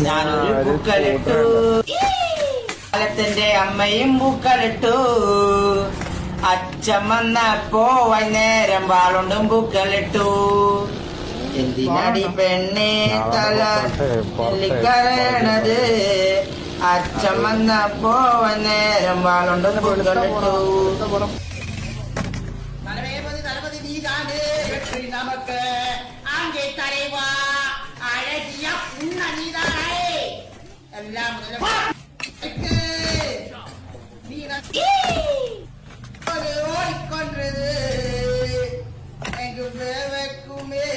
ഞാനൊരു പൂക്കളിട്ടു, കാലത്തിന്റെ അമ്മയും പൂക്കളിട്ടു. അച്ഛൻ വന്നപ്പോ വൈകുന്നേരം വാളുണ്ടും പൂക്കളിട്ടു. എന്തിനടി പെണ്ണെ തല നെല്ലിക്കരയണത്? അച്ഛൻ വന്നപ്പോ വൈകുന്നേരം വാളുണ്ടും പൂക്കളിട്ടു. തലപതി നീതാണ് നമുക്ക് ആങ്കെ തലവാ അഴകിയ നീതാണേ എല്ലാം ஓடிக்கொன்றது எங்கு வேவைக்குமே